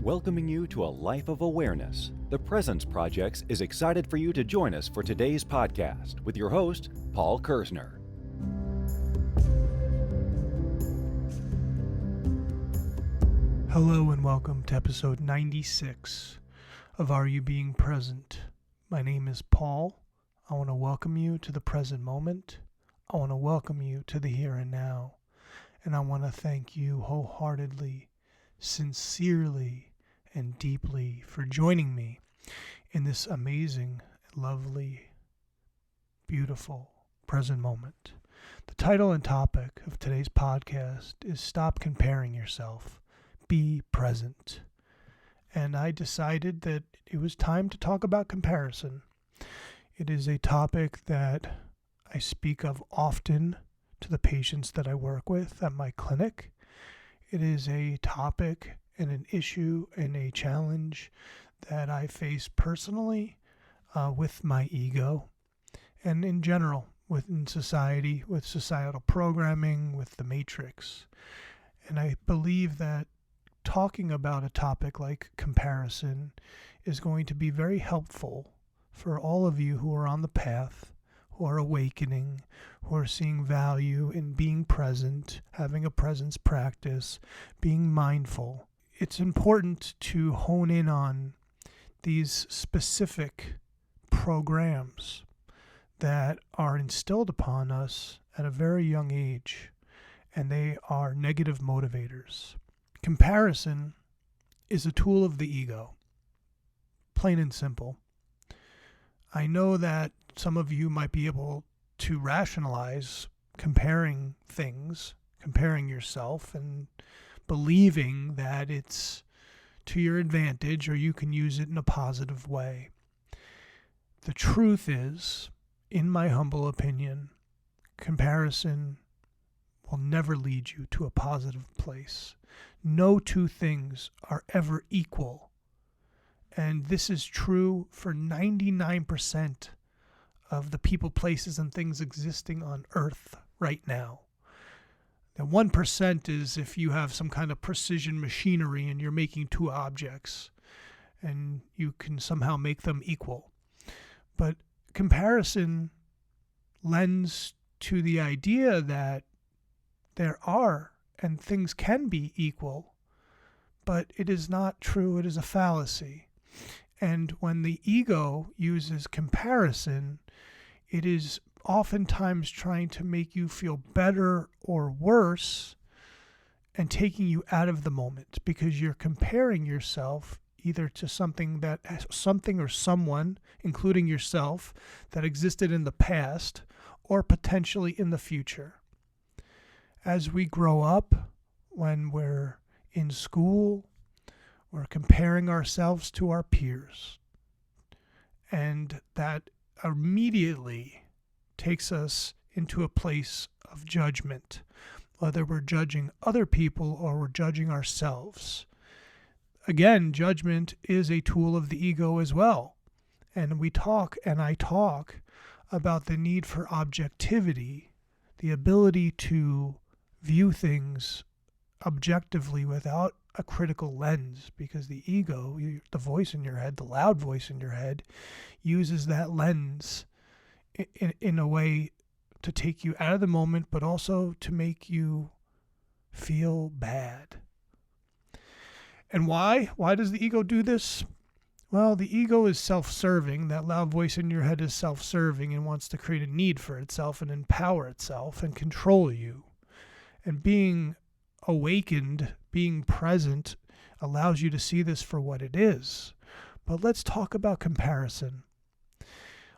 Welcoming you to a life of awareness, the Presence Project is excited for you to join us for today's podcast with your host, Paul Kersner. Hello and welcome to episode 96 of Are You Being Present? My name is Paul. I want to welcome you to the present moment. I want to welcome you to the here and now. And I want to thank you wholeheartedly, sincerely, and deeply for joining me in this amazing, lovely, beautiful present moment. The title and topic of today's podcast is Stop Comparing Yourself. Be present. And I decided that it was time to talk about comparison. It is a topic that I speak of often to the patients that I work with at my clinic. It is a topic and an issue and a challenge that I face personally with my ego and in general within society, with societal programming, with the matrix. And I believe that talking about a topic like comparison is going to be very helpful for all of you who are on the path, who are awakening, who are seeing value in being present, having a presence practice, being mindful. It's important to hone in on these specific programs that are instilled upon us at a very young age, and they are negative motivators. Comparison is a tool of the ego, plain and simple. I know that some of you might be able to rationalize comparing things, comparing yourself, and believing that it's to your advantage or you can use it in a positive way. The truth is, in my humble opinion, comparison will never lead you to a positive place. No two things are ever equal. And this is true for 99% of the people, places, and things existing on Earth right now. The 1% is if you have some kind of precision machinery and you're making two objects and you can somehow make them equal. But comparison lends to the idea that there are and things can be equal, but it is not true. It is a fallacy. And when the ego uses comparison, it is oftentimes trying to make you feel better or worse and taking you out of the moment because you're comparing yourself either to something or someone, including yourself, that existed in the past or potentially in the future. As we grow up, when we're in school, we're comparing ourselves to our peers. And that immediately takes us into a place of judgment, whether we're judging other people or we're judging ourselves. Again, judgment is a tool of the ego as well. And I talk about the need for objectivity, the ability to view things objectively without a critical lens, because the ego, the voice in your head, the loud voice in your head, uses that lens in a way to take you out of the moment, but also to make you feel bad. And why? Why does the ego do this? Well, the ego is self-serving. That loud voice in your head is self-serving and wants to create a need for itself and empower itself and control you. And being awakened, being present, allows you to see this for what it is. But let's talk about comparison.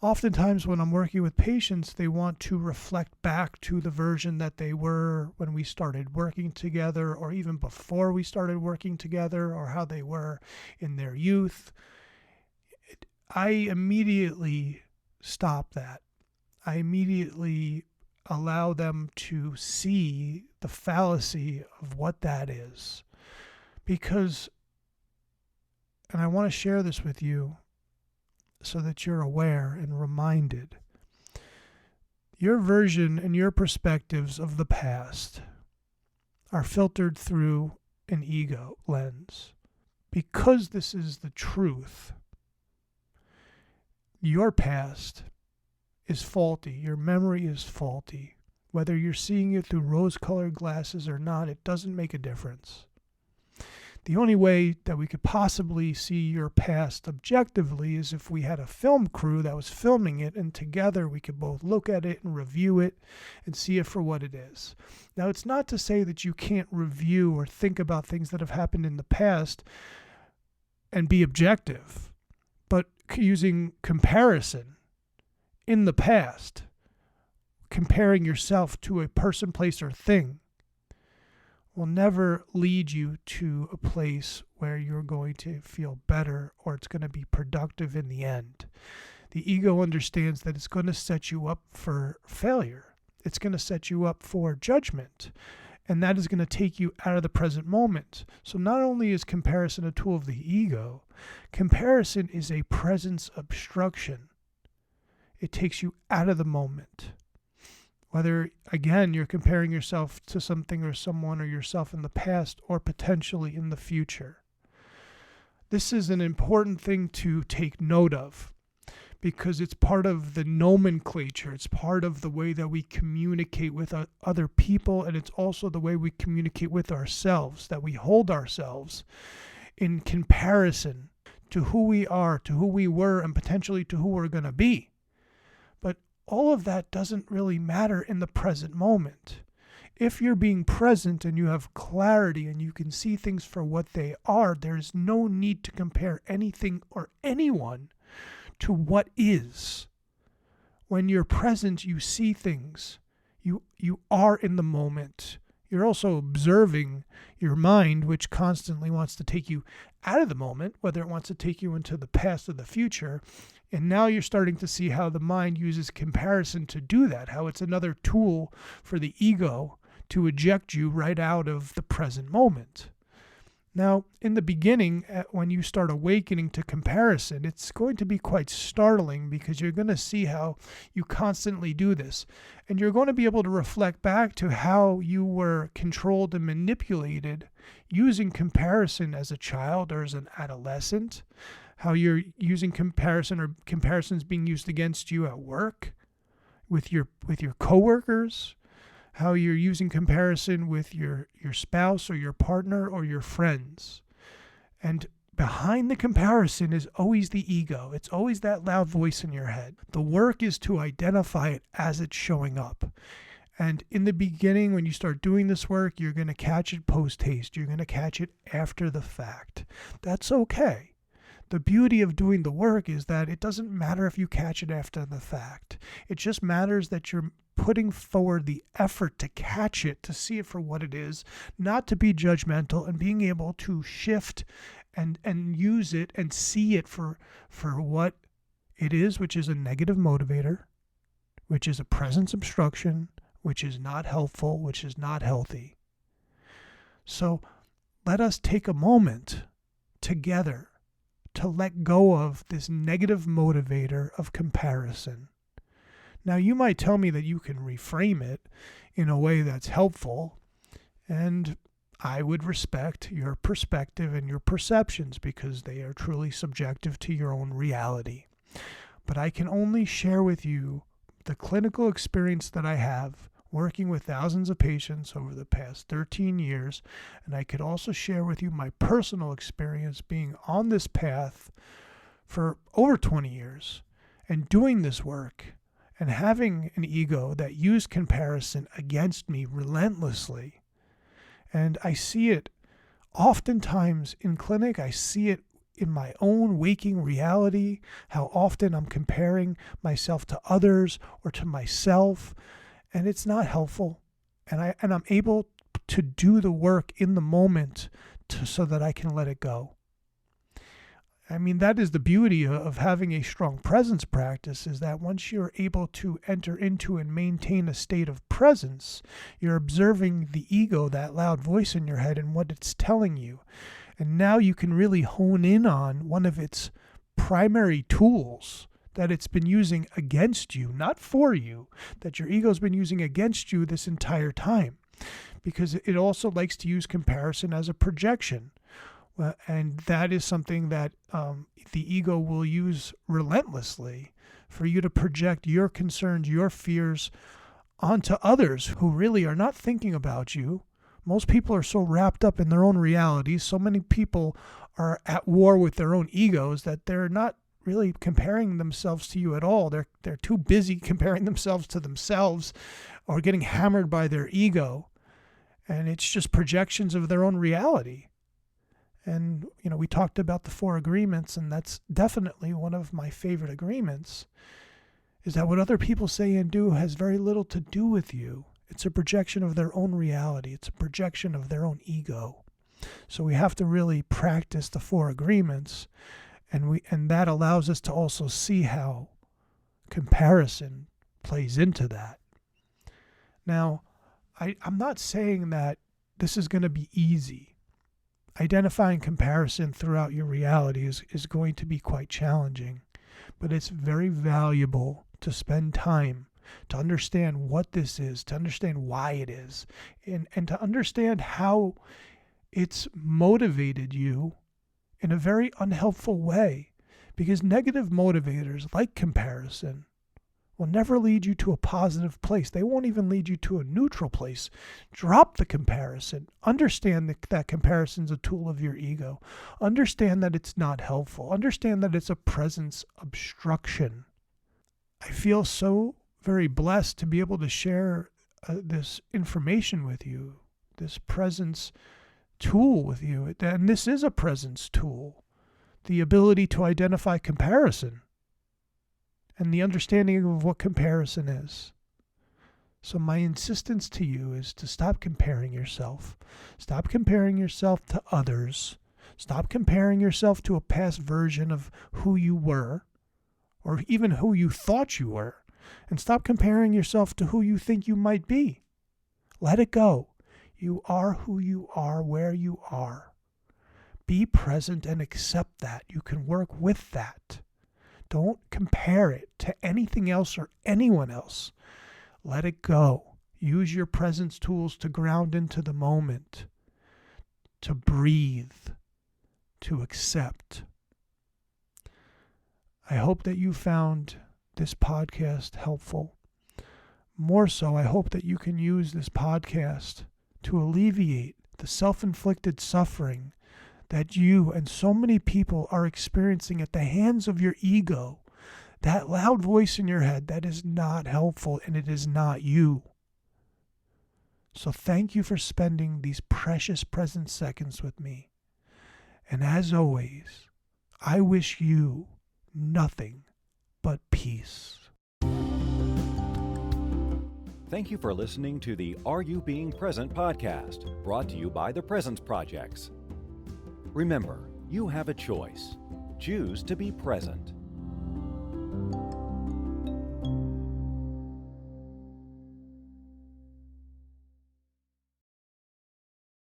Oftentimes when I'm working with patients, they want to reflect back to the version that they were when we started working together, or even before we started working together, or how they were in their youth. I immediately stop that. I immediately allow them to see the fallacy of what that is. Because, and I want to share this with you so that you're aware and reminded, your version and your perspectives of the past are filtered through an ego lens. because this is the truth, your past is faulty. Your memory is faulty. Whether you're seeing it through rose-colored glasses or not, it doesn't make a difference. The only way that we could possibly see your past objectively is if we had a film crew that was filming it, and together we could both look at it and review it and see it for what it is. Now, it's not to say that you can't review or think about things that have happened in the past and be objective, but using comparison in the past, comparing yourself to a person, place, or thing, will never lead you to a place where you're going to feel better or it's going to be productive in the end. The ego understands that it's going to set you up for failure. It's going to set you up for judgment. And that is going to take you out of the present moment. So not only is comparison a tool of the ego, comparison is a presence obstruction. It takes you out of the moment. Whether, again, you're comparing yourself to something or someone or yourself in the past or potentially in the future. This is an important thing to take note of because it's part of the nomenclature. It's part of the way that we communicate with other people, and it's also the way we communicate with ourselves, that we hold ourselves in comparison to who we are, to who we were, and potentially to who we're going to be. But all of that doesn't really matter in the present moment. If you're being present and you have clarity and you can see things for what they are, there's no need to compare anything or anyone to what is. When you're present, you see things. You are in the moment. You're also observing your mind, which constantly wants to take you out of the moment, whether it wants to take you into the past or the future. And now you're starting to see how the mind uses comparison to do that, how it's another tool for the ego to eject you right out of the present moment. Now, in the beginning, when you start awakening to comparison, it's going to be quite startling because you're going to see how you constantly do this. And you're going to be able to reflect back to how you were controlled and manipulated using comparison as a child or as an adolescent, how you're using comparison or comparisons being used against you at work, with your coworkers, how you're using comparison with your spouse or your partner or your friends. And behind the comparison is always the ego. It's always that loud voice in your head. The work is to identify it as it's showing up. And in the beginning, when you start doing this work, you're going to catch it post-haste. You're going to catch it after the fact. That's okay. The beauty of doing the work is that it doesn't matter if you catch it after the fact. It just matters that you're putting forward the effort to catch it, to see it for what it is, not to be judgmental, and being able to shift and use it and see it for what it is, which is a negative motivator, which is a presence obstruction, which is not helpful, which is not healthy. So let us take a moment together to let go of this negative motivator of comparison. Now, you might tell me that you can reframe it in a way that's helpful, and I would respect your perspective and your perceptions because they are truly subjective to your own reality. But I can only share with you the clinical experience that I have working with thousands of patients over the past 13 years, and I could also share with you my personal experience being on this path for over 20 years and doing this work and having an ego that used comparison against me relentlessly. And I see it oftentimes in clinic. I see it in my own waking reality, how often I'm comparing myself to others or to myself, and it's not helpful. And I'm able to do the work in the moment so that I can let it go. I mean, that is the beauty of having a strong presence practice, is that once you're able to enter into and maintain a state of presence, you're observing the ego, that loud voice in your head, and what it's telling you. And now you can really hone in on one of its primary tools that it's been using against you, not for you, that your ego's been using against you this entire time. Because it also likes to use comparison as a projection. And that is something that the ego will use relentlessly for you to project your concerns, your fears onto others who really are not thinking about you. Most people are so wrapped up in their own realities. So many people are at war with their own egos that they're not really comparing themselves to you at all. They're too busy comparing themselves to themselves or getting hammered by their ego. And it's just projections of their own reality. And, we talked about the 4 agreements, and that's definitely one of my favorite agreements, is that what other people say and do has very little to do with you. It's a projection of their own reality. It's a projection of their own ego. So we have to really practice the 4 agreements, and that allows us to also see how comparison plays into that. Now, I'm not saying that this is going to be easy. Identifying comparison throughout your reality is going to be quite challenging, but it's very valuable to spend time to understand what this is, to understand why it is, and to understand how it's motivated you in a very unhelpful way, because negative motivators like comparison will never lead you to a positive place. They won't even lead you to a neutral place. Drop the comparison. Understand that comparison's a tool of your ego. Understand that it's not helpful. Understand that it's a presence obstruction. I feel so very blessed to be able to share this information with you, this presence tool with you. And this is a presence tool. The ability to identify comparison and the understanding of what comparison is. So my insistence to you is to stop comparing yourself. Stop comparing yourself to others. Stop comparing yourself to a past version of who you were, or even who you thought you were. And stop comparing yourself to who you think you might be. Let it go. You are who you are, where you are. Be present and accept that. You can work with that. Don't compare it to anything else or anyone else. Let it go. Use your presence tools to ground into the moment, to breathe, to accept. I hope that you found this podcast helpful. More so, I hope that you can use this podcast to alleviate the self-inflicted suffering that you and so many people are experiencing at the hands of your ego, that loud voice in your head that is not helpful, and it is not you. So thank you for spending these precious present seconds with me. And as always, I wish you nothing but peace. Thank you for listening to the Are You Being Present podcast, brought to you by the Presence Projects. Remember, you have a choice. Choose to be present.